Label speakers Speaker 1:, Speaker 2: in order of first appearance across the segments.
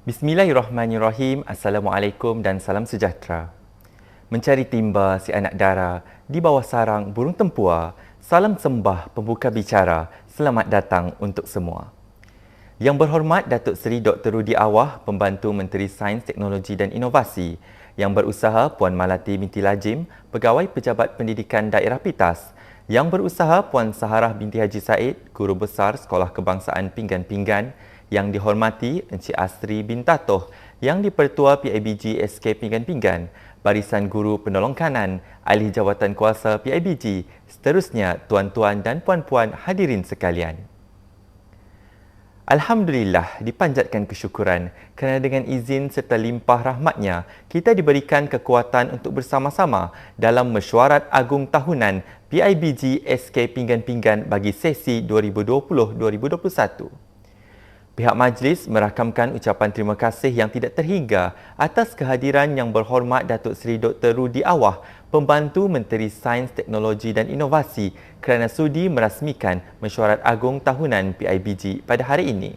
Speaker 1: Bismillahirrahmanirrahim. Assalamualaikum dan salam sejahtera. Mencari timba si anak dara di bawah sarang burung tempua. Salam sembah pembuka bicara. Selamat datang untuk semua. Yang berhormat Datuk Seri Dr. Rudi Awah, Pembantu Menteri Sains, Teknologi dan Inovasi. Yang berusaha Puan Malati binti Lajim, Pegawai Pejabat Pendidikan Daerah Pitas. Yang berusaha Puan Saharah binti Haji Said, Guru Besar Sekolah Kebangsaan Pinggan-Pinggan. Yang dihormati Encik Asri bin Tatoh, Yang di-Pertua PIBG SK Pinggan-Pinggan, Barisan Guru Penolong Kanan, Ahli Jawatan Kuasa PIBG, seterusnya tuan-tuan dan puan-puan hadirin sekalian. Alhamdulillah, dipanjatkan kesyukuran kerana dengan izin serta limpah rahmatnya, kita diberikan kekuatan untuk bersama-sama dalam mesyuarat agung tahunan PIBG SK Pinggan-Pinggan bagi sesi 2020-2021. Pihak majlis merakamkan ucapan terima kasih yang tidak terhingga atas kehadiran Yang Berhormat Datuk Seri Dr. Rudi Awah, Pembantu Menteri Sains, Teknologi dan Inovasi kerana sudi merasmikan mesyuarat agung tahunan PIBG pada hari ini.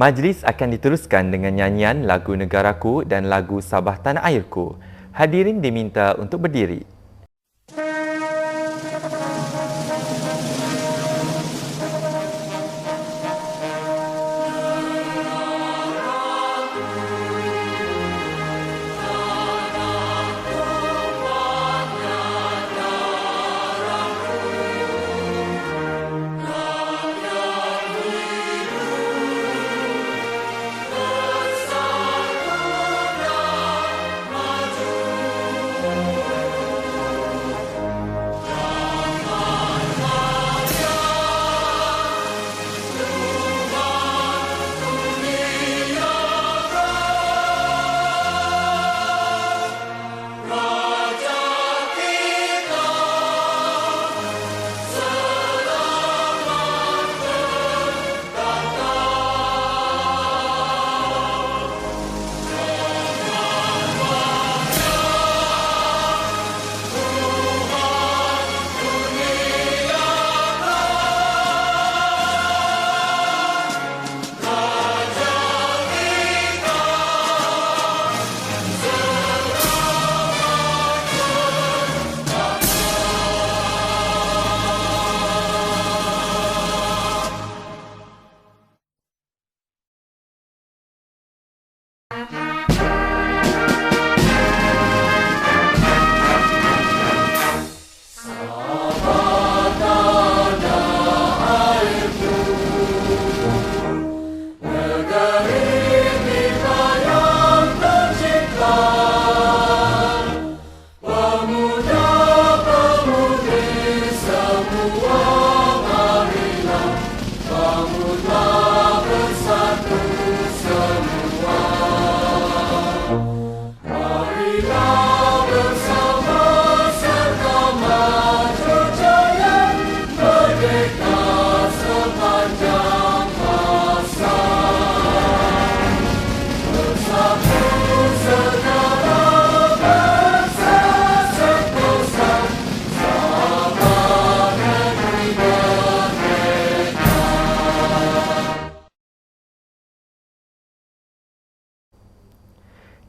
Speaker 1: Majlis akan diteruskan dengan nyanyian lagu Negaraku dan lagu Sabah Tanah Airku. Hadirin diminta untuk berdiri.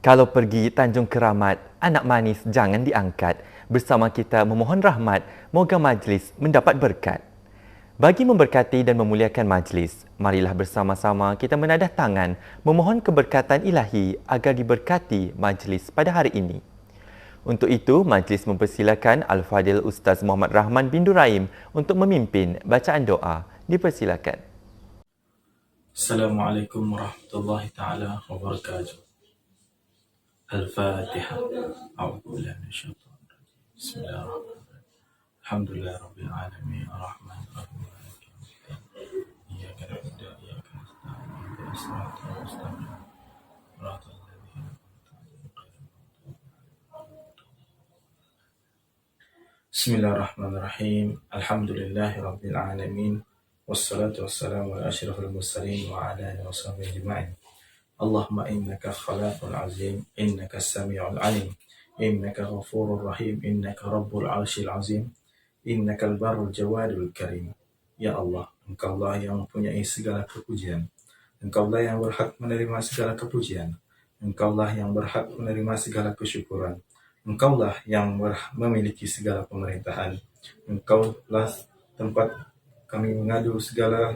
Speaker 1: Kalau pergi Tanjung Keramat, anak manis jangan diangkat. Bersama kita memohon rahmat, moga majlis mendapat berkat. Bagi memberkati dan memuliakan majlis, marilah bersama-sama kita menadah tangan memohon keberkatan ilahi agar diberkati majlis pada hari ini. Untuk itu, majlis mempersilakan Al-Fadil Ustaz Muhammad Rahman bin Duraim untuk memimpin bacaan doa. Dipersilakan.
Speaker 2: Assalamualaikum warahmatullahi taala wabarakatuh. Al-Fatihah. A'udzubillahi minasyaitonir rajim. Bismillahirrahmanirrahim. Alhamdulillah rabbil alamin arrahmanir rahim maliki yaumiddin. Iyyaka na'budu wa iyyaka nasta'in. Ihdinas siratal mustaqim. Shiratal ladzina an'amta 'alaihim ghairil maghdubi 'alaihim. Bismillahirrahmanirrahim. Alhamdulillahi rabbil alamin. Wassalatu wassalamu ala asyrafil mursalin wa ala alihi washabihi ajma'in. Allahumma innaka khalaqul azim, innaka sami'ul alim, innaka ghafurur rahim, innaka rabbul arsyil azim, innaka al-barrul jawadul karim. Ya Allah, Engkau Allah yang mempunyai segala kepujian, Engkaulah yang berhak menerima segala kepujian. Engkaulah yang berhak menerima segala kesyukuran. Engkaulah yang memiliki segala pemerintahan. Engkaulah tempat kami mengadu segala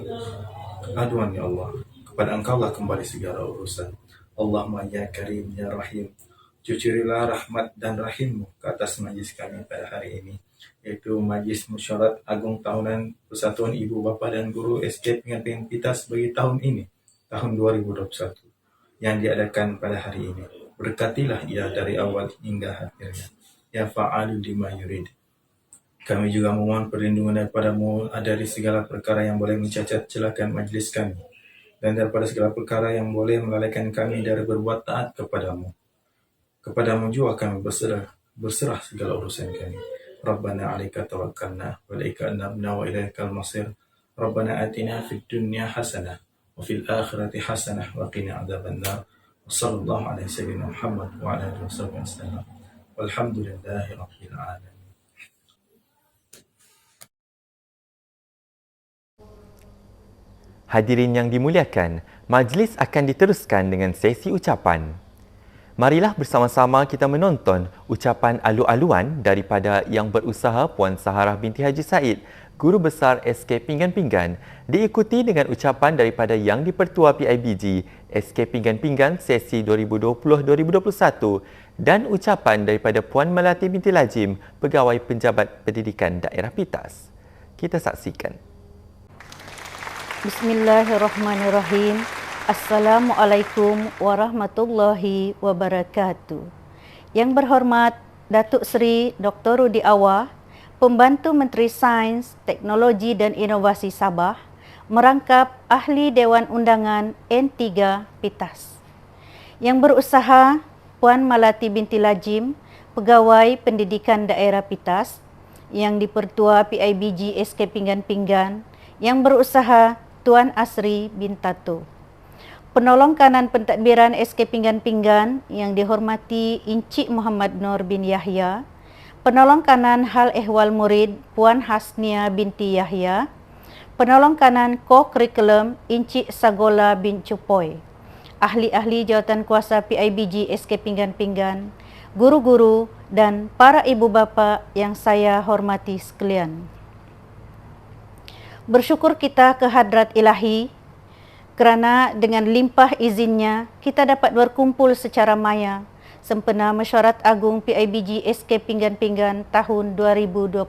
Speaker 2: aduan, ya Allah. Kepada Engkaulah kembali segala urusan. Allahumma ya Karim ya Rahim, cucurilah rahmat dan rahimmu ke atas majlis kami pada hari ini, yaitu Majlis Musyawarat Agung Tahunan Persatuan Ibu Bapa dan Guru SK Pengantin kita sebagai tahun ini, tahun 2021, yang diadakan pada hari ini. Berkatilah ia dari awal hingga akhirnya. Ya fa'alu lima yurid. Kami juga memohon perlindungan daripadamu dari segala perkara yang boleh mencacat celakan majlis kami, dan daripada segala perkara yang boleh melalaikan kami dari berbuat taat kepadamu. Kepadamu juga kami berserah segala urusan kami. Rabbana 'alaika tawakkalna wa ilaika anabna wa ilaikal masir. Rabbana atina fid dunya hasanah wa fil akhirati hasanah wa qina adzabannar. Wassallallahu ala sayyidina Muhammad wa ala alihi wasallam. Walhamdulillahi rabbil alamin.
Speaker 1: Hadirin yang dimuliakan, majlis akan diteruskan dengan sesi ucapan. Marilah bersama-sama kita menonton ucapan alu-aluan daripada Yang Berusaha Puan Saharah binti Haji Said, Guru Besar SK Pinggan-Pinggan, diikuti dengan ucapan daripada Yang di-Pertua PIBG SK Pinggan-Pinggan sesi 2020-2021 dan ucapan daripada Puan Melati binti Lajim, Pegawai Penjabat Pendidikan Daerah Pitas. Kita saksikan.
Speaker 3: Bismillahirrahmanirrahim. Assalamualaikum warahmatullahi wabarakatuh. Yang berhormat Datuk Seri Dr. Rudi Awar, Pembantu Menteri Sains, Teknologi dan Inovasi Sabah, merangkap Ahli Dewan Undangan N3 Pitas. Yang berusaha Puan Melati binti Lajim, Pegawai Pendidikan Daerah Pitas. Yang di-Pertua PIBG SK Pinggan-Pinggan. Yang berusaha Tuan Asri bin Tato. Penolong kanan pentadbiran SK Pinggan-Pinggan yang dihormati Encik Muhammad Nur bin Yahya. Penolong kanan Hal Ehwal Murid Puan Hasnia binti Yahya. Penolong kanan Co-Curriculum Encik Sagola bin Cupoy. Ahli-ahli jawatan kuasa PIBG SK Pinggan-Pinggan, guru-guru dan para ibu bapa yang saya hormati sekalian. Bersyukur kita ke hadrat ilahi kerana dengan limpah izinnya kita dapat berkumpul secara maya sempena Mesyuarat Agung PIBG SK Pinggan-Pinggan tahun 2021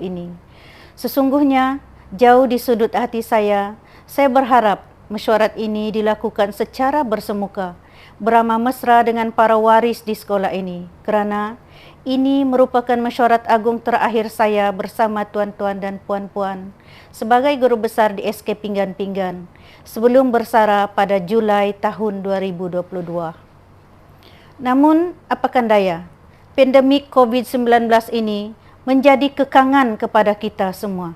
Speaker 3: ini. Sesungguhnya jauh di sudut hati saya berharap mesyuarat ini dilakukan secara bersemuka, beramah mesra dengan para waris di sekolah ini, kerana ini merupakan mesyuarat agung terakhir saya bersama tuan-tuan dan puan-puan sebagai guru besar di SK Pinggan-Pinggan sebelum bersara pada Julai tahun 2022. Namun, apakan daya, pandemik COVID-19 ini menjadi kekangan kepada kita semua.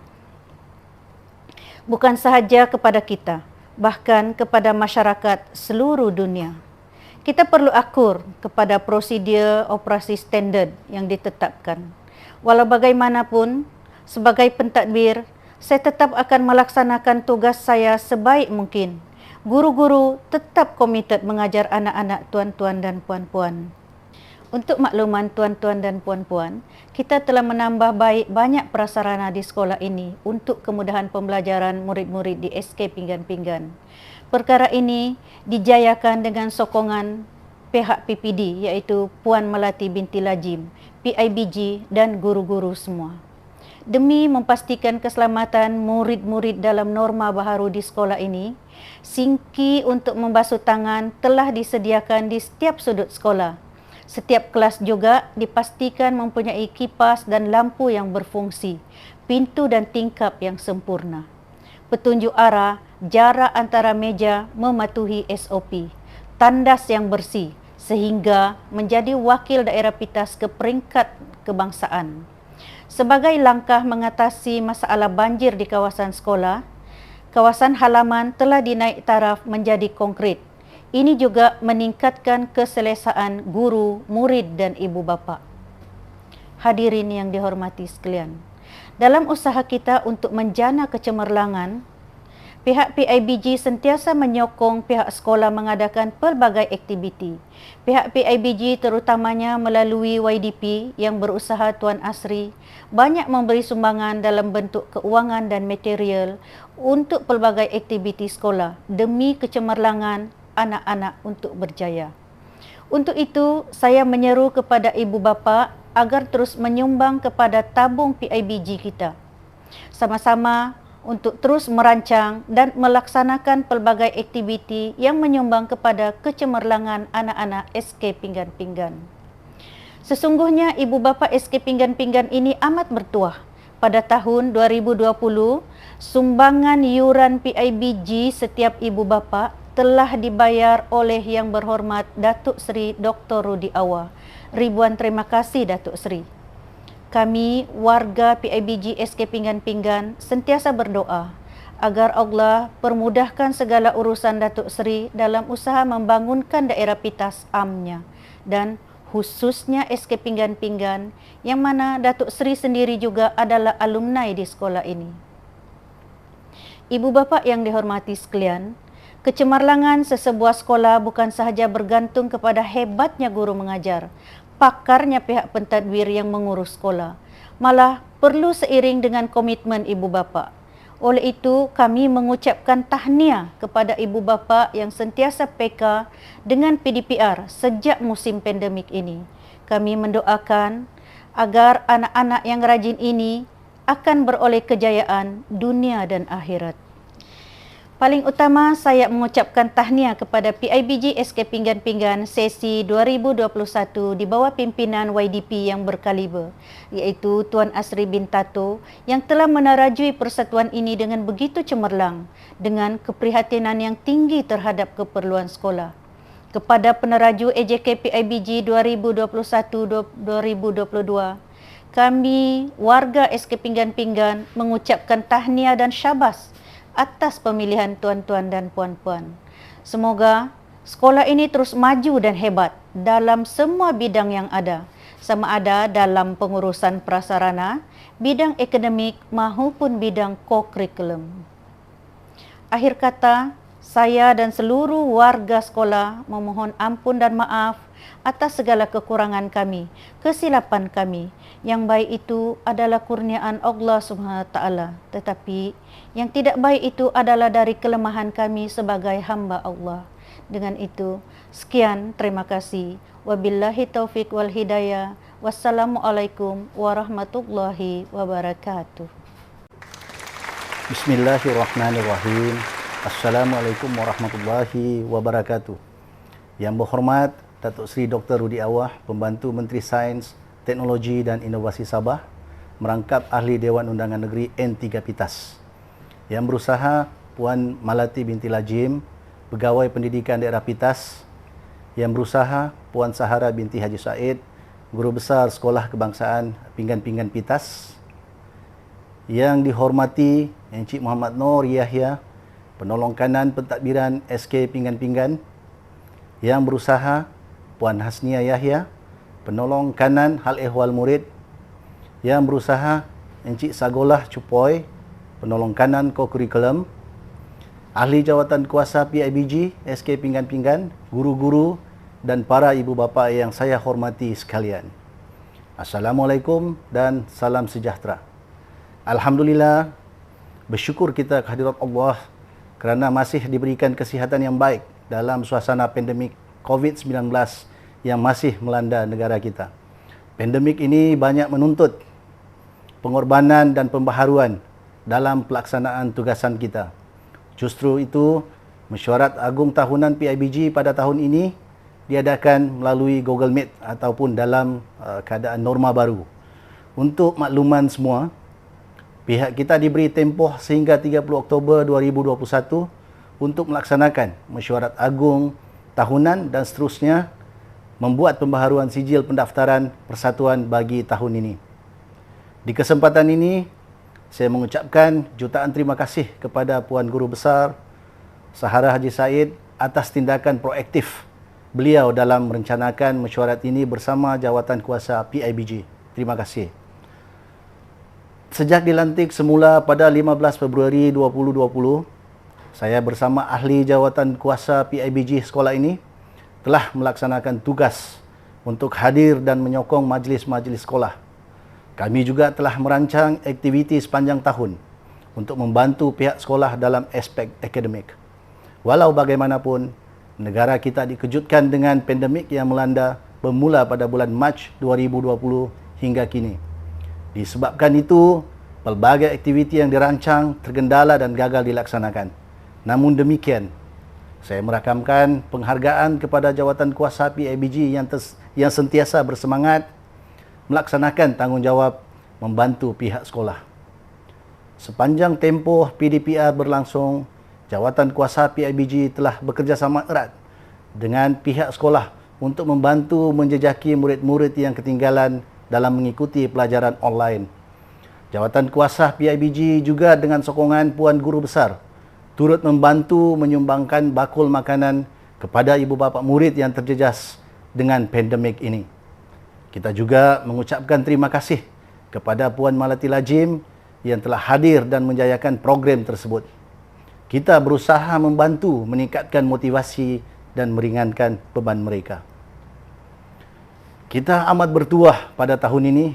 Speaker 3: Bukan sahaja kepada kita, bahkan kepada masyarakat seluruh dunia. Kita perlu akur kepada prosedur operasi standard yang ditetapkan. Walau bagaimanapun, sebagai pentadbir, saya tetap akan melaksanakan tugas saya sebaik mungkin. Guru-guru tetap komited mengajar anak-anak tuan-tuan dan puan-puan. Untuk makluman tuan-tuan dan puan-puan, kita telah menambah banyak prasarana di sekolah ini untuk kemudahan pembelajaran murid-murid di SK Pinggan-Pinggan. Perkara ini dijayakan dengan sokongan pihak PPD iaitu Puan Melati binti Lajim, PIBG dan guru-guru semua. Demi memastikan keselamatan murid-murid dalam norma baharu di sekolah ini, sinki untuk membasuh tangan telah disediakan di setiap sudut sekolah. Setiap kelas juga dipastikan mempunyai kipas dan lampu yang berfungsi, pintu dan tingkap yang sempurna. Petunjuk arah, jarak antara meja mematuhi SOP, tandas yang bersih sehingga menjadi wakil daerah Pitas ke peringkat kebangsaan. Sebagai langkah mengatasi masalah banjir di kawasan sekolah, kawasan halaman telah dinaik taraf menjadi konkret. Ini juga meningkatkan keselesaan guru, murid dan ibu bapa. Hadirin yang dihormati sekalian, dalam usaha kita untuk menjana kecemerlangan, Pihak PIBG sentiasa menyokong pihak sekolah mengadakan pelbagai aktiviti. Pihak PIBG terutamanya melalui YDP yang berusaha Tuan Asri banyak memberi sumbangan dalam bentuk keuangan dan material untuk pelbagai aktiviti sekolah demi kecemerlangan anak-anak untuk berjaya. Untuk itu, saya menyeru kepada ibu bapa agar terus menyumbang kepada tabung PIBG kita. Sama-sama untuk terus merancang dan melaksanakan pelbagai aktiviti yang menyumbang kepada kecemerlangan anak-anak SK Pinggan-Pinggan. Sesungguhnya ibu bapa SK Pinggan-Pinggan ini amat bertuah. Pada tahun 2020, sumbangan yuran PIBG setiap ibu bapa telah dibayar oleh Yang Berhormat Datuk Seri Dr. Rudi Awar. Ribuan terima kasih Datuk Seri. Kami, warga PIBG SK Pinggan-Pinggan, sentiasa berdoa agar Allah permudahkan segala urusan Datuk Seri dalam usaha membangunkan daerah Pitas Amnya dan khususnya SK Pinggan-Pinggan yang mana Datuk Seri sendiri juga adalah alumni di sekolah ini. Ibu bapa yang dihormati sekalian, kecemerlangan sesebuah sekolah bukan sahaja bergantung kepada hebatnya guru mengajar, pakarnya pihak pentadbir yang mengurus sekolah, malah perlu seiring dengan komitmen ibu bapa. Oleh itu, kami mengucapkan tahniah kepada ibu bapa yang sentiasa PK dengan PDPR sejak musim pandemik ini. Kami mendoakan agar anak-anak yang rajin ini akan beroleh kejayaan dunia dan akhirat. Paling utama, saya mengucapkan tahniah kepada PIBG SK Pinggan-Pinggan sesi 2021 di bawah pimpinan YDP yang berkaliber, iaitu Tuan Asri bin Tato yang telah menerajui persatuan ini dengan begitu cemerlang, dengan keprihatinan yang tinggi terhadap keperluan sekolah. Kepada peneraju EJK PIBG 2021-2022, kami, warga SK Pinggan-Pinggan, mengucapkan tahniah dan syabas atas pemilihan tuan-tuan dan puan-puan. Semoga sekolah ini terus maju dan hebat dalam semua bidang yang ada, sama ada dalam pengurusan prasarana, bidang akademik maupun bidang co-curriculum. Akhir kata, saya dan seluruh warga sekolah memohon ampun dan maaf atas segala kekurangan kami, kesilapan kami. Yang baik itu adalah kurniaan Allah SWT, tetapi yang tidak baik itu adalah dari kelemahan kami sebagai hamba Allah. Dengan itu, sekian, terima kasih. Wabillahi taufiq wal hidayah. Wassalamualaikum warahmatullahi wabarakatuh.
Speaker 4: Bismillahirrahmanirrahim. Assalamualaikum warahmatullahi wabarakatuh. Yang berhormat Datuk Seri Dr. Rudi Awar, Pembantu Menteri Sains, Teknologi dan Inovasi Sabah, merangkap Ahli Dewan Undangan Negeri N3 Pitas. Yang berusaha Puan Malati binti Lajim, Pegawai Pendidikan Daerah Pitas. Yang berusaha Puan Sahara binti Haji Said, Guru Besar Sekolah Kebangsaan Pinggan-Pinggan Pitas. Yang dihormati Encik Muhammad Nur Yahya, Penolong Kanan Pentadbiran SK Pinggan-Pinggan. Yang berusaha Puan Hasnia Yahya, Penolong Kanan Hal Ehwal Murid. Yang berusaha Encik Sagolah Cupoy, Penolong Kanan Co-Curriculum. Ahli Jawatan Kuasa PIBG SK Pinggan-Pinggan, guru-guru dan para ibu bapa yang saya hormati sekalian. Assalamualaikum dan salam sejahtera. Alhamdulillah, bersyukur kita kehadirat Allah kerana masih diberikan kesihatan yang baik dalam suasana pandemik COVID-19 yang masih melanda negara kita. Pandemik ini banyak menuntut pengorbanan dan pembaharuan dalam pelaksanaan tugasan kita. Justru itu, Mesyuarat Agung Tahunan PIBG pada tahun ini diadakan melalui Google Meet ataupun dalam keadaan norma baru. Untuk makluman semua, pihak kita diberi tempoh sehingga 30 Oktober 2021 untuk melaksanakan Mesyuarat Agung Tahunan dan seterusnya membuat pembaharuan sijil pendaftaran persatuan bagi tahun ini. Di kesempatan ini, saya mengucapkan jutaan terima kasih kepada Puan Guru Besar Sahara Haji Said atas tindakan proaktif beliau dalam merencanakan mesyuarat ini bersama Jawatan Kuasa PIBG. Terima kasih. Sejak dilantik semula pada 15 Februari 2020, saya bersama ahli jawatan kuasa PIBG sekolah ini telah melaksanakan tugas untuk hadir dan menyokong majlis-majlis sekolah. Kami juga telah merancang aktiviti sepanjang tahun untuk membantu pihak sekolah dalam aspek akademik. Walau bagaimanapun, negara kita dikejutkan dengan pandemik yang melanda bermula pada bulan Mac 2020 hingga kini. Disebabkan itu, pelbagai aktiviti yang dirancang tergendala dan gagal dilaksanakan. Namun demikian, saya merakamkan penghargaan kepada jawatan kuasa PIBG yang sentiasa bersemangat melaksanakan tanggungjawab membantu pihak sekolah. Sepanjang tempoh PDPR berlangsung, jawatan kuasa PIBG telah bekerjasama erat dengan pihak sekolah untuk membantu menjejaki murid-murid yang ketinggalan dalam mengikuti pelajaran online. Jawatan kuasa PIBG juga dengan sokongan Puan Guru Besar turut membantu menyumbangkan bakul makanan kepada ibu bapa murid yang terjejas dengan pandemik ini. Kita juga mengucapkan terima kasih kepada Puan Malati Lajim yang telah hadir dan menjayakan program tersebut. Kita berusaha membantu meningkatkan motivasi dan meringankan beban mereka. Kita amat bertuah pada tahun ini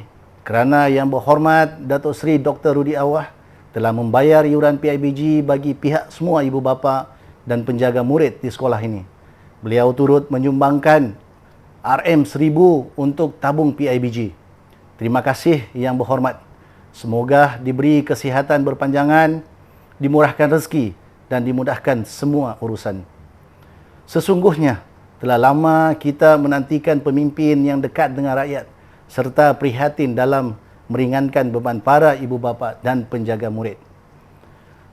Speaker 4: kerana Yang Berhormat Datuk Seri Dr. Rudi Awah telah membayar iuran PIBG bagi pihak semua ibu bapa dan penjaga murid di sekolah ini. Beliau turut menyumbangkan RM1000 untuk tabung PIBG. Terima kasih Yang Berhormat. Semoga diberi kesihatan berpanjangan, dimurahkan rezeki dan dimudahkan semua urusan. Sesungguhnya telah lama kita menantikan pemimpin yang dekat dengan rakyat serta prihatin dalam meringankan beban para ibu bapa dan penjaga murid.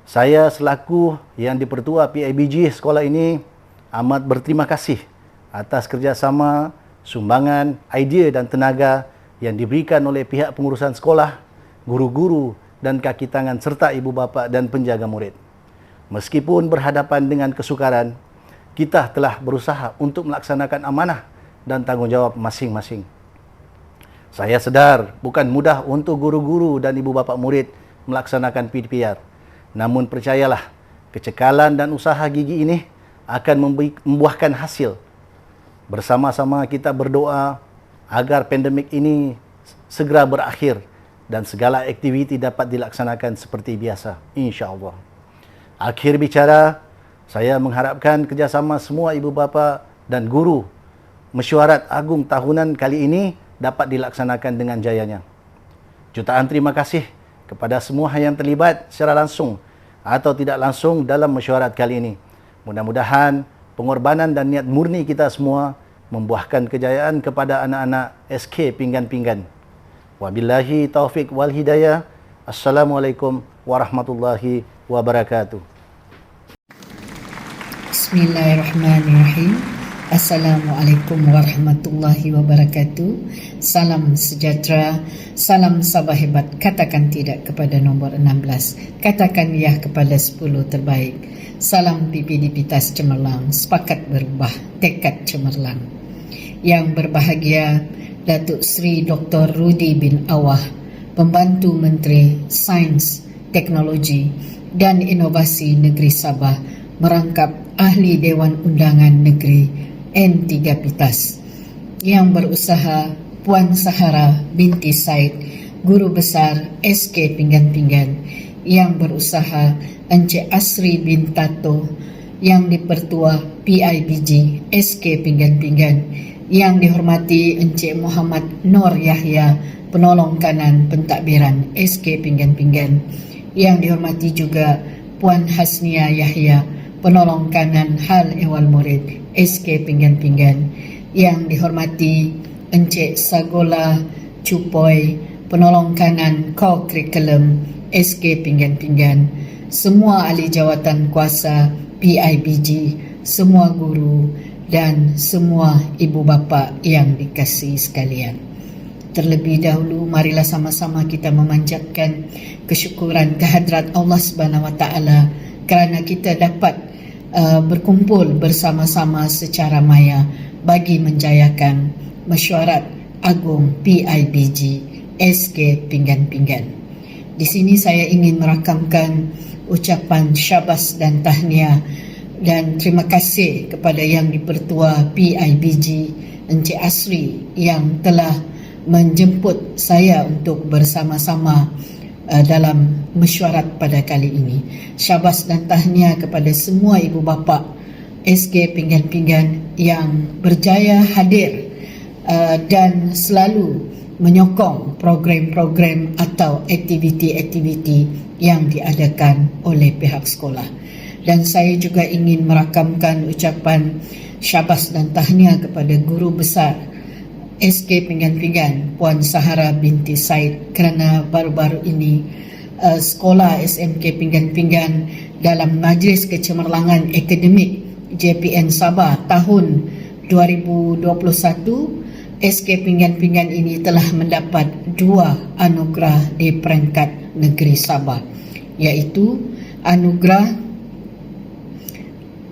Speaker 4: Saya selaku yang dipertua PIBG sekolah ini amat berterima kasih atas kerjasama, sumbangan, idea dan tenaga yang diberikan oleh pihak pengurusan sekolah, guru-guru dan kaki tangan serta ibu bapa dan penjaga murid. Meskipun berhadapan dengan kesukaran, kita telah berusaha untuk melaksanakan amanah dan tanggungjawab masing-masing. Saya sedar bukan mudah untuk guru-guru dan ibu bapa murid melaksanakan PDPR. Namun percayalah, kecekalan dan usaha gigi ini akan membuahkan hasil. Bersama-sama kita berdoa agar pandemik ini segera berakhir dan segala aktiviti dapat dilaksanakan seperti biasa, insya-Allah. Akhir bicara, saya mengharapkan kerjasama semua ibu bapa dan guru mesyuarat agung tahunan kali ini dapat dilaksanakan dengan jayanya. Jutaan terima kasih kepada semua yang terlibat secara langsung atau tidak langsung dalam mesyuarat kali ini. Mudah-mudahan pengorbanan dan niat murni kita semua membuahkan kejayaan kepada anak-anak SK Pinggan-Pinggan. Wabillahi taufik wal hidayah. Assalamualaikum warahmatullahi wabarakatuh.
Speaker 5: Bismillahirrahmanirrahim. Assalamualaikum warahmatullahi wabarakatuh. Salam sejahtera, salam sabah hebat. Katakan tidak kepada nombor 16. Katakan ya kepada 10 terbaik. Salam pipidipitas cemerlang, sepakat berubah, tekad cemerlang. Yang berbahagia Datuk Seri Dr. Rudi bin Awah, Pembantu Menteri Sains, Teknologi dan Inovasi Negeri Sabah, merangkap Ahli Dewan Undangan Negeri N3 Pitas. Yang berusaha Puan Sahara binti Said, Guru Besar SK Pinggan-Pinggan. Yang berusaha Encik Asri bin Tato, yang dipertua PIBG SK Pinggan-Pinggan. Yang dihormati Encik Muhammad Nur Yahya, Penolong Kanan Pentadbiran SK Pinggan-Pinggan. Yang dihormati juga Puan Hasnia Yahya, Penolong Kanan Hal Ehwal Murid SK Pinggan-Pinggan. Yang dihormati Encik Sagola Cupoy, Penolong Kanan Co-Curriculum SK Pinggan-Pinggan. Semua ahli jawatan kuasa PIBG, semua guru dan semua ibu bapa yang dikasihi sekalian. Terlebih dahulu, marilah sama-sama kita memanjatkan kesyukuran kehadrat Allah Subhanahu Wa Taala kerana kita dapat berkumpul bersama-sama secara maya bagi menjayakan mesyuarat agung PIBG SK Pinggan-Pinggan. Di sini saya ingin merakamkan ucapan syabas dan tahniah dan terima kasih kepada Yang di-Pertua PIBG Encik Asri yang telah menjemput saya untuk bersama-sama dalam mesyuarat pada kali ini. Syabas dan tahniah kepada semua ibu bapa SK Pinggan-Pinggan yang berjaya hadir dan selalu menyokong program-program atau aktiviti-aktiviti yang diadakan oleh pihak sekolah. Dan saya juga ingin merakamkan ucapan syabas dan tahniah kepada guru besar SK Pinggan-Pinggan Puan Sahara binti Said kerana baru-baru ini sekolah SMK Pinggan-Pinggan dalam Majlis Kecemerlangan Akademik JPN Sabah tahun 2021, SK Pinggan-Pinggan ini telah mendapat 2 anugerah di peringkat negeri Sabah, iaitu anugerah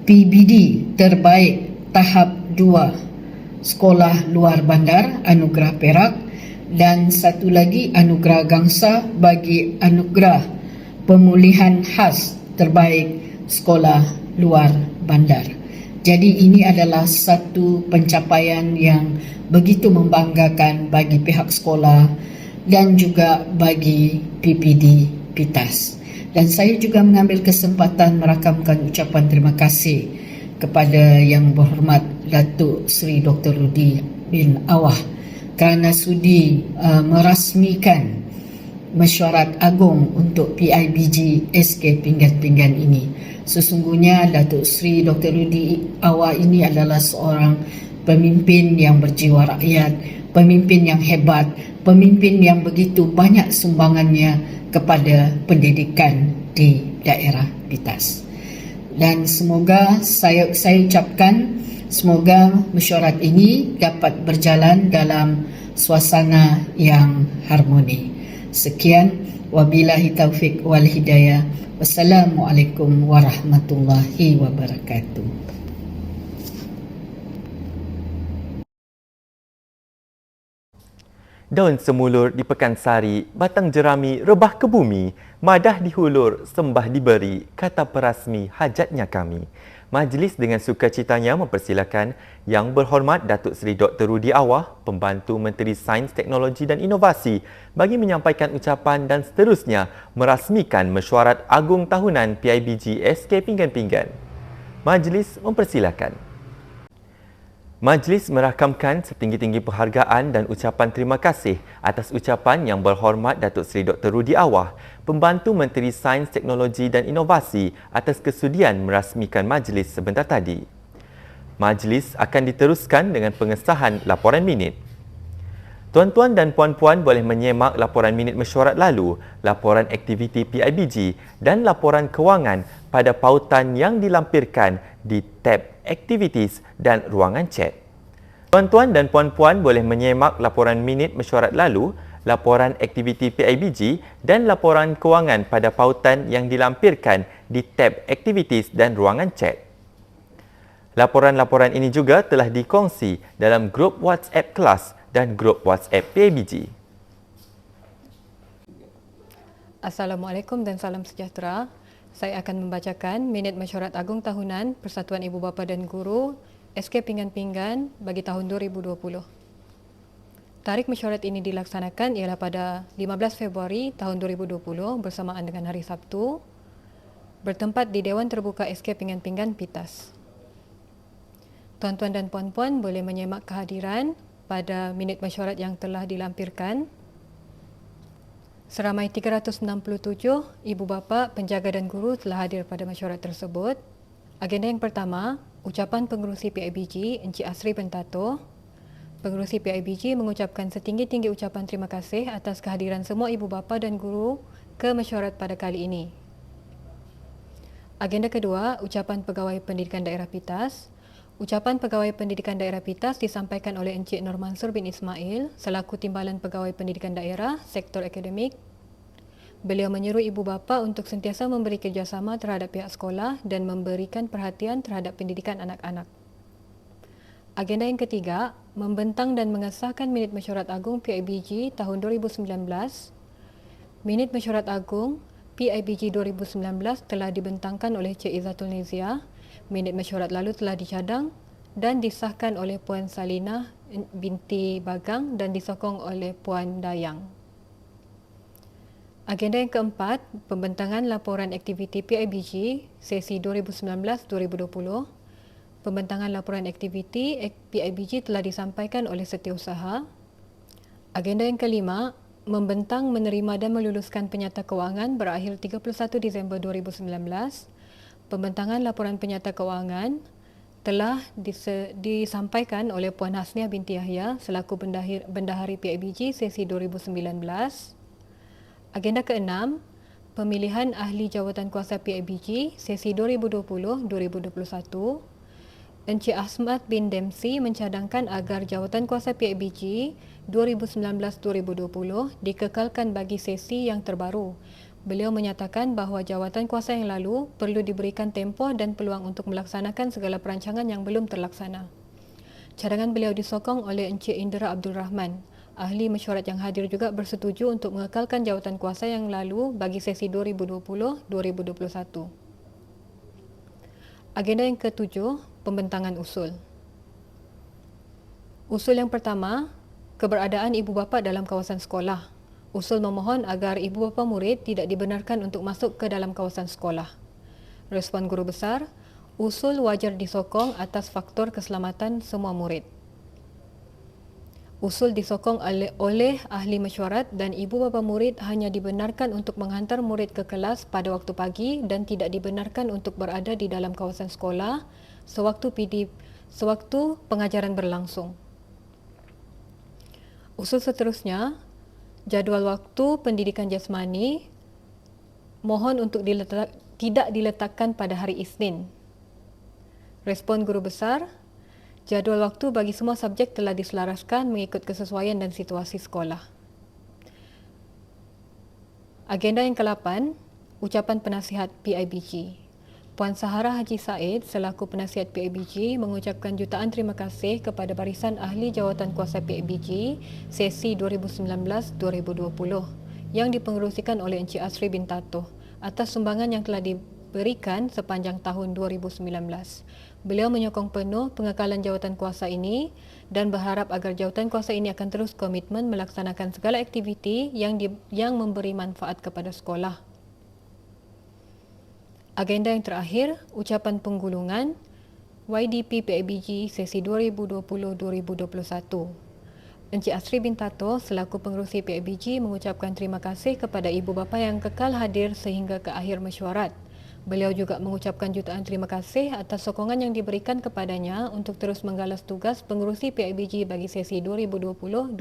Speaker 5: PBD terbaik tahap 2 sekolah luar bandar anugerah Perak, dan satu lagi anugerah Gangsa bagi anugerah pemulihan khas terbaik sekolah luar bandar. Jadi ini adalah satu pencapaian yang begitu membanggakan bagi pihak sekolah dan juga bagi PPD PITAS. Dan saya juga mengambil kesempatan merakamkan ucapan terima kasih kepada Yang Berhormat Datuk Seri Dr. Rudi bin Awah kerana sudi merasmikan mesyuarat agung untuk PIBG SK Pinggan-Pinggan ini. Sesungguhnya Datuk Seri Dr. Rudi Awah ini adalah seorang pemimpin yang berjiwa rakyat, pemimpin yang hebat, pemimpin yang begitu banyak sumbangannya kepada pendidikan di daerah PITAS. Dan semoga saya ucapkan semoga mesyuarat ini dapat berjalan dalam suasana yang harmoni. Sekian, wabillahi taufik wal hidayah. Wassalamualaikum warahmatullahi wabarakatuh.
Speaker 1: Daun semulur di Pekansari, batang jerami rebah ke bumi, madah dihulur, sembah diberi, kata perasmi hajatnya kami. Majlis dengan sukacitanya mempersilakan Yang Berhormat Datuk Seri Dr. Rudi Awah, Pembantu Menteri Sains, Teknologi dan Inovasi, bagi menyampaikan ucapan dan seterusnya merasmikan mesyuarat agung tahunan PIBG SK Pinggan-Pinggan. Majlis mempersilakan. Majlis merakamkan setinggi-tinggi penghargaan dan ucapan terima kasih atas ucapan Yang Berhormat Datuk Seri Dr. Rudi Awah, Pembantu Menteri Sains, Teknologi dan Inovasi atas kesudian merasmikan majlis sebentar tadi. Majlis akan diteruskan dengan pengesahan laporan minit. Tuan-tuan dan puan-puan boleh menyemak laporan minit mesyuarat lalu, laporan aktiviti PIBG dan laporan kewangan pada pautan yang dilampirkan di tab Activities dan ruangan chat. Tuan-tuan dan puan-puan boleh menyemak laporan minit mesyuarat lalu, laporan aktiviti PIBG dan laporan kewangan pada pautan yang dilampirkan di tab Activities dan ruangan chat. Laporan-laporan ini juga telah dikongsi dalam grup WhatsApp kelas dan grup WhatsApp PIBG.
Speaker 6: Assalamualaikum dan salam sejahtera. Saya akan membacakan minit mesyuarat agung tahunan Persatuan Ibu Bapa dan Guru SK Pinggan-Pinggan bagi tahun 2020. Tarikh mesyuarat ini dilaksanakan ialah pada 15 Februari tahun 2020 bersamaan dengan hari Sabtu, bertempat di Dewan Terbuka SK Pinggan-Pinggan PITAS. Tuan-tuan dan puan-puan boleh menyemak kehadiran pada minit mesyuarat yang telah dilampirkan. Seramai 367 ibu bapa, penjaga dan guru telah hadir pada mesyuarat tersebut. Agenda yang pertama, ucapan pengerusi PIBG Encik Asri Bentato. Pengerusi PIBG mengucapkan setinggi-tinggi ucapan terima kasih atas kehadiran semua ibu bapa dan guru ke mesyuarat pada kali ini. Agenda kedua, ucapan pegawai pendidikan daerah PITAS. Ucapan pegawai pendidikan daerah PITAS disampaikan oleh Encik Nur Mansur bin Ismail selaku Timbalan Pegawai Pendidikan Daerah Sektor Akademik. Beliau menyeru ibu bapa untuk sentiasa memberi kerjasama terhadap pihak sekolah dan memberikan perhatian terhadap pendidikan anak-anak. Agenda yang ketiga, membentang dan mengesahkan Minit Mesyuarat Agung PIBG tahun 2019. Minit Mesyuarat Agung PIBG 2019 telah dibentangkan oleh Cik Izzatul Nizia, minit mesyuarat lalu telah dicadang dan disahkan oleh Puan Salinah binti Bagang dan disokong oleh Puan Dayang. Agenda yang keempat, pembentangan laporan aktiviti PIBG sesi 2019-2020. Pembentangan laporan aktiviti PIBG telah disampaikan oleh Setiausaha. Agenda yang kelima, membentang, menerima dan meluluskan penyata kewangan berakhir 31 Disember 2019. Pembentangan laporan penyata kewangan telah disampaikan oleh Puan Hasniah binti Yahya selaku Bendahari PIBG sesi 2019. Agenda keenam, pemilihan ahli jawatankuasa PIBG sesi 2020-2021. Encik Ahmad bin Dempsey mencadangkan agar jawatankuasa PIBG 2019-2020 dikekalkan bagi sesi yang terbaru. Beliau menyatakan bahawa jawatankuasa yang lalu perlu diberikan tempoh dan peluang untuk melaksanakan segala perancangan yang belum terlaksana. Cadangan beliau disokong oleh Encik Indra Abdul Rahman. Ahli mesyuarat yang hadir juga bersetuju untuk mengekalkan jawatankuasa yang lalu bagi sesi 2020-2021. Agenda yang ketujuh, pembentangan usul. Usul yang pertama, keberadaan ibu bapa dalam kawasan sekolah. Usul memohon agar ibu bapa murid tidak dibenarkan untuk masuk ke dalam kawasan sekolah. Respon guru besar, usul wajar disokong atas faktor keselamatan semua murid. Usul disokong oleh ahli mesyuarat dan ibu bapa murid hanya dibenarkan untuk menghantar murid ke kelas pada waktu pagi dan tidak dibenarkan untuk berada di dalam kawasan sekolah sewaktu pengajaran berlangsung. Usul seterusnya, jadual waktu pendidikan jasmani mohon untuk tidak diletakkan pada hari Isnin. Respon guru besar, jadual waktu bagi semua subjek telah diselaraskan mengikut kesesuaian dan situasi sekolah. Agenda yang ke-8, ucapan penasihat PIBG. Puan Sahara Haji Said selaku penasihat PIBG mengucapkan jutaan terima kasih kepada barisan ahli jawatankuasa PIBG sesi 2019-2020 yang dipengerusikan oleh Encik Asri bin Tatoh atas sumbangan yang telah diberikan sepanjang tahun 2019. Beliau menyokong penuh pengekalan jawatankuasa ini dan berharap agar jawatankuasa ini akan terus komitmen melaksanakan segala aktiviti yang memberi manfaat kepada sekolah. Agenda yang terakhir, ucapan penggulungan YDP PIBG sesi 2020-2021. Encik Asri bin Tatoh selaku pengerusi PIBG mengucapkan terima kasih kepada ibu bapa yang kekal hadir sehingga ke akhir mesyuarat. Beliau juga mengucapkan jutaan terima kasih atas sokongan yang diberikan kepadanya untuk terus menggalas tugas pengerusi PIBG bagi sesi 2020-2021.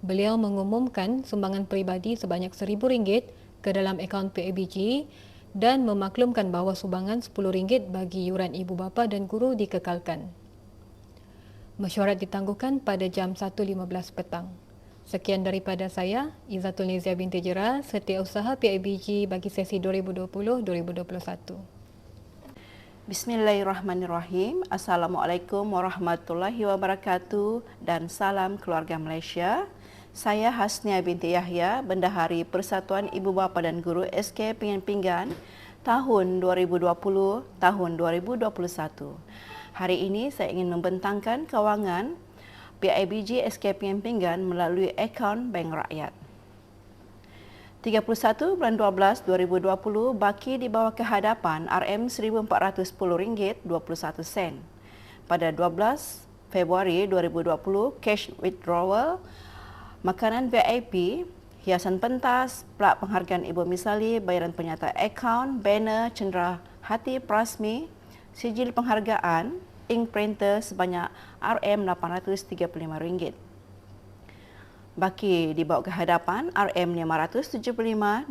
Speaker 6: Beliau mengumumkan sumbangan peribadi sebanyak RM1,000 ke dalam akaun PIBG dan memaklumkan bahawa sumbangan RM10 bagi yuran ibu bapa dan guru dikekalkan. Mesyuarat ditangguhkan pada jam 1.15 petang. Sekian daripada saya, Izzatul Nizia binti Jera, Setiausaha PIBG bagi sesi 2020-2021.
Speaker 7: Bismillahirrahmanirrahim. Assalamualaikum warahmatullahi wabarakatuh dan salam keluarga Malaysia. Saya Hasniah binti Yahya, Bendahari Persatuan Ibu Bapa dan Guru SK Pinggan Pinggan tahun 2020, tahun 2021. Hari ini saya ingin membentangkan kewangan PIBG SK Pinggan Pinggan melalui akaun Bank Rakyat. 31 bulan 12 2020 baki di bawah kehadapan RM1,410.21. Pada 12 Februari 2020 cash withdrawal, makanan VIP, hiasan pentas, plak penghargaan Ibu Misali, bayaran penyata akaun, banner, cendera hati Prasmi, sijil penghargaan, ink printer sebanyak RM835. Baki di bawah kehadapan RM575.21.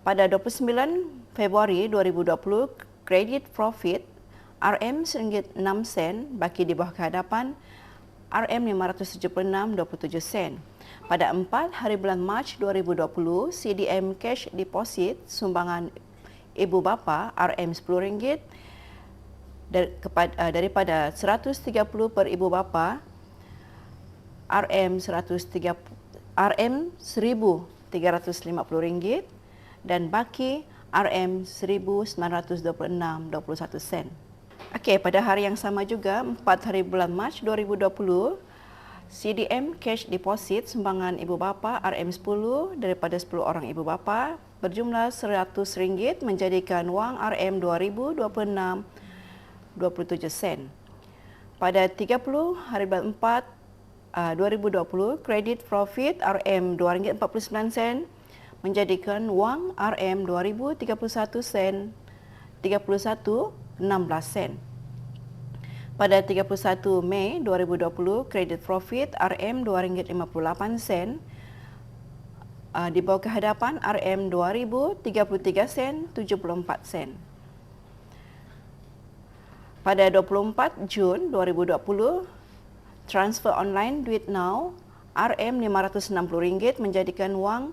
Speaker 7: Pada 29 Februari 2020, credit profit RM1.06, baki di bawah kehadapan RM576.27. Pada 4 hari bulan Mac 2020, CDM cash deposit sumbangan ibu bapa RM10 daripada 130 per ibu bapa RM1,000 RM350 dan baki RM1926.21 sen. Okey, pada hari yang sama juga 4 hari bulan Mac 2020, CDM cash deposit sumbangan ibu bapa RM10 daripada 10 orang ibu bapa berjumlah RM100 menjadikan wang RM2026.27 sen. Pada 30 hari bulan 4 2020, kredit profit RM2.49 sen menjadikan wang RM2031 sen 31.16 sen. Pada 31 Mei 2020, kredit profit RM2.58 sen di bawah kehadapan RM2033 sen 74 sen. Pada 24 Jun 2020, transfer online Duit Now RM560 menjadikan wang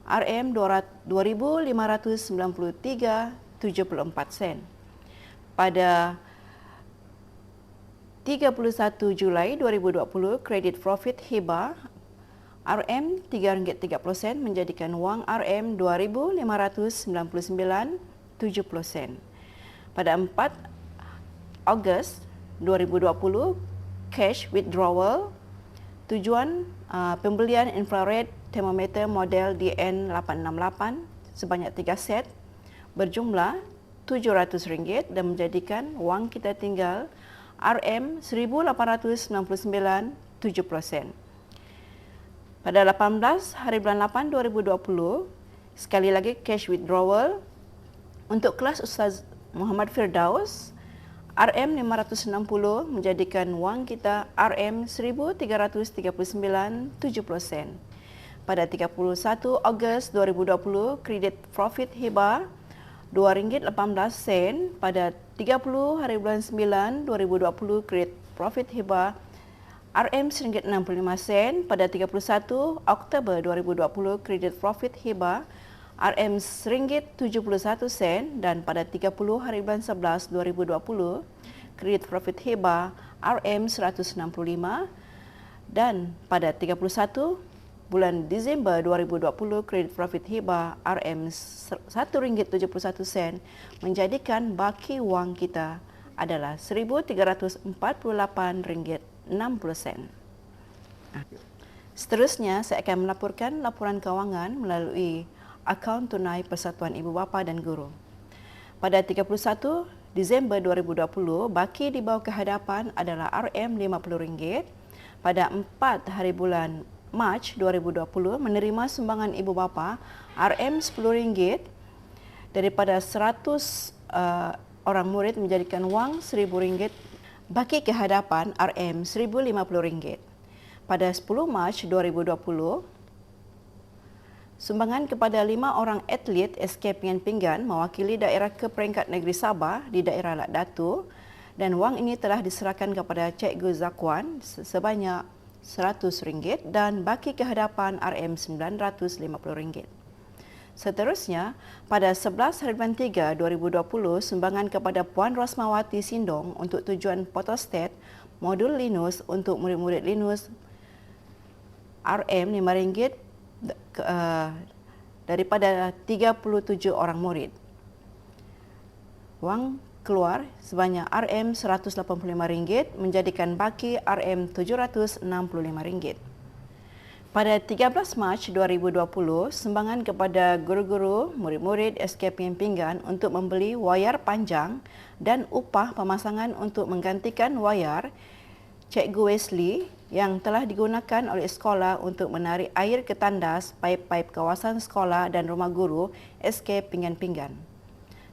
Speaker 7: RM2.593.74 sen. Pada 31 Julai 2020, kredit profit hibah RM3.30 menjadikan wang RM2.599.70 sen. Pada 4 Ogos 2020, cash withdrawal tujuan pembelian infrared thermometer model DN868 sebanyak 3 set berjumlah RM700 dan menjadikan wang kita tinggal RM1,899.70 sen. Pada 18 hari bulan 8 2020, sekali lagi cash withdrawal untuk kelas Ustaz Muhammad Firdaus RM560 menjadikan wang kita RM1,339.70 sen. Pada 31 Ogos 2020, kredit profit hibah RM2.18. Pada 30 hari bulan 9 2020, kredit profit hibah RM1.65 sen. Pada 31 Oktober 2020, kredit profit hibah RM1.71 sen dan pada 30 hari bulan 11 2020, kredit profit hibah RM165 dan pada 31 bulan Disember 2020, kredit profit hibah RM1.71 sen menjadikan baki wang kita adalah RM1,348.60. Seterusnya, saya akan melaporkan laporan kewangan melalui akaun tunai Persatuan Ibu Bapa dan Guru. Pada 31 Disember 2020, baki di bawah kehadapan adalah RM50. Pada 4 hari bulan Mac 2020, menerima sumbangan ibu bapa RM10 daripada 100 orang murid menjadikan wang RM1,000. Baki kehadapan RM1,050. Pada 10 Mac 2020, sumbangan kepada 5 orang atlet SK Pingan Pinggan mewakili daerah ke peringkat negeri Sabah di daerah Lat Datu dan wang ini telah diserahkan kepada Cikgu Zakwan sebanyak RM100 dan baki kehadapan RM950. Seterusnya, pada 11 hari bulan 3 2020, sumbangan kepada Puan Rosmawati Sindong untuk tujuan photostat modul Linus untuk murid-murid Linus RM5 daripada 37 orang murid. Wang keluar sebanyak RM185 menjadikan baki RM765. Pada 13 Mac 2020, sumbangan kepada guru-guru murid-murid SK Pingan Pinggan untuk membeli wayar panjang dan upah pemasangan untuk menggantikan wayar Cikgu Wesley yang telah digunakan oleh sekolah untuk menarik air ke tandas paip-paip kawasan sekolah dan rumah guru SK Pingan Pinggan.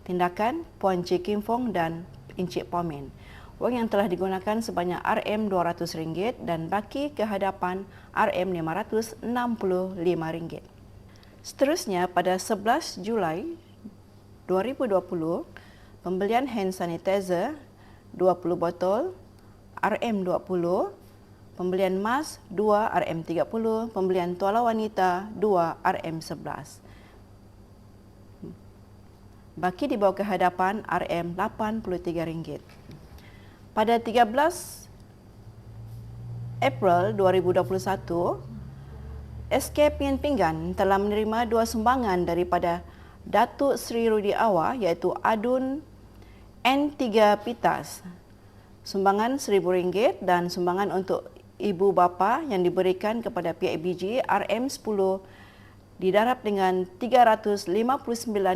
Speaker 7: Tindakan Puan Cik Kim Fong dan Encik Pomin. Wang yang telah digunakan sebanyak RM200 dan baki kehadapan RM565. Seterusnya, pada 11 Julai 2020, pembelian hand sanitizer 20 botol RM20, pembelian mask 2 RM30, pembelian tuala wanita 2 RM11. Baki di bawah kehadapan RM83. Pada 13 April 2021, SK Pinggan Pinggan telah menerima 2 sumbangan daripada Datuk Seri Rudi Awah iaitu adun N3 Pitas. Sumbangan RM1,000 dan sumbangan untuk ibu bapa yang diberikan kepada PIBG RM10 didarab dengan 359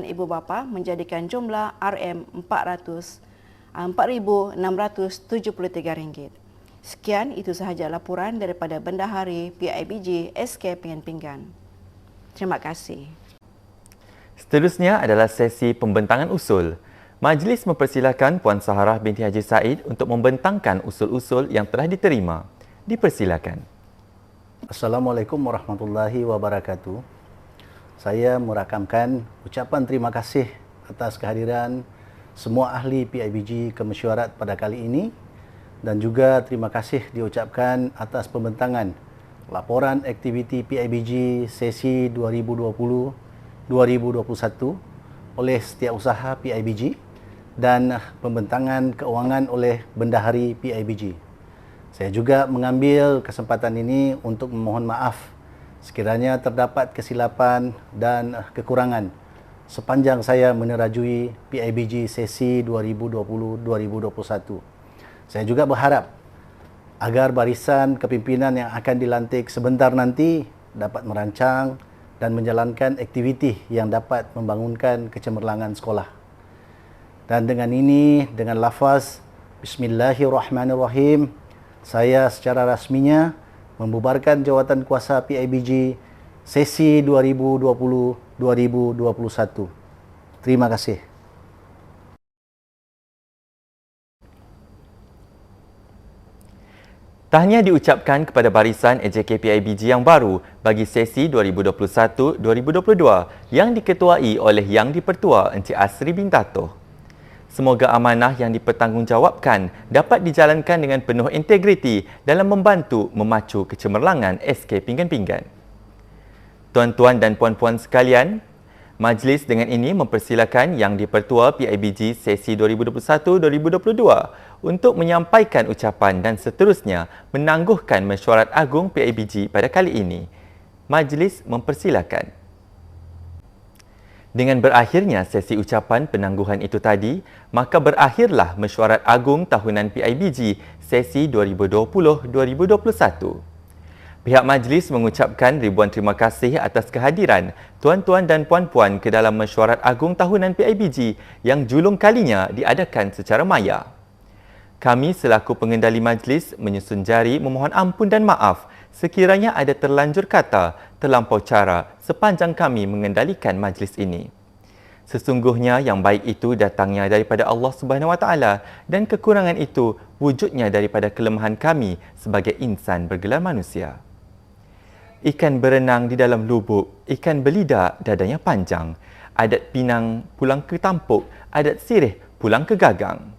Speaker 7: ibu bapa menjadikan jumlah RM4,673. Sekian, itu sahaja laporan daripada Bendahari PIBG SK Pinggan Pinggan. Terima kasih.
Speaker 1: Seterusnya adalah sesi pembentangan usul. Majlis mempersilakan Puan Saharah binti Haji Said untuk membentangkan usul-usul yang telah diterima. Dipersilakan.
Speaker 4: Assalamualaikum warahmatullahi wabarakatuh. Saya merakamkan ucapan terima kasih atas kehadiran semua ahli PIBG ke mesyuarat pada kali ini dan juga terima kasih diucapkan atas pembentangan laporan aktiviti PIBG sesi 2020-2021 oleh Setiausaha PIBG dan pembentangan keuangan oleh Bendahari PIBG. Saya juga mengambil kesempatan ini untuk memohon maaf sekiranya terdapat kesilapan dan kekurangan sepanjang saya menerajui PIBG sesi 2020-2021. Saya juga berharap agar barisan kepimpinan yang akan dilantik sebentar nanti dapat merancang dan menjalankan aktiviti yang dapat membangunkan kecemerlangan sekolah. Dan dengan ini, dengan lafaz Bismillahirrahmanirrahim, saya secara rasminya membubarkan jawatan kuasa PIBG sesi 2020-2021. Terima kasih.
Speaker 1: Tahniah diucapkan kepada barisan AJK PIBG yang baru bagi sesi 2021-2022 yang diketuai oleh Yang di-Pertua Encik Asri bin Dato'. Semoga amanah yang dipertanggungjawabkan dapat dijalankan dengan penuh integriti dalam membantu memacu kecemerlangan SK Pinggan Pinggan. Tuan-tuan dan puan-puan sekalian, majlis dengan ini mempersilakan Yang di-Pertua PIBG sesi 2021-2022 untuk menyampaikan ucapan dan seterusnya menangguhkan mesyuarat agung PIBG pada kali ini. Majlis mempersilakan. Dengan berakhirnya sesi ucapan penangguhan itu tadi, maka berakhirlah mesyuarat agung tahunan PIBG sesi 2020-2021. Pihak majlis mengucapkan ribuan terima kasih atas kehadiran tuan-tuan dan puan-puan ke dalam mesyuarat agung tahunan PIBG yang julung kalinya diadakan secara maya. Kami selaku pengendali majlis menyusun jari memohon ampun dan maaf sekiranya ada terlanjur kata, terlampau cara sepanjang kami mengendalikan majlis ini. Sesungguhnya yang baik itu datangnya daripada Allah Subhanahu Wa Taala dan kekurangan itu wujudnya daripada kelemahan kami sebagai insan bergelar manusia. Ikan berenang di dalam lubuk, ikan belida dadanya panjang. Adat Pinang pulang ke tampuk, adat Sirih pulang ke gagang.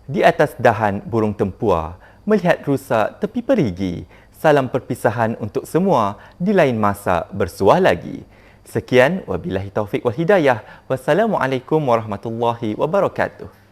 Speaker 1: Di atas dahan burung tempua, melihat rusa tepi perigi. Salam perpisahan untuk semua, di lain masa bersuah lagi. Sekian, wabillahi taufiq wal hidayah. Wassalamualaikum warahmatullahi wabarakatuh.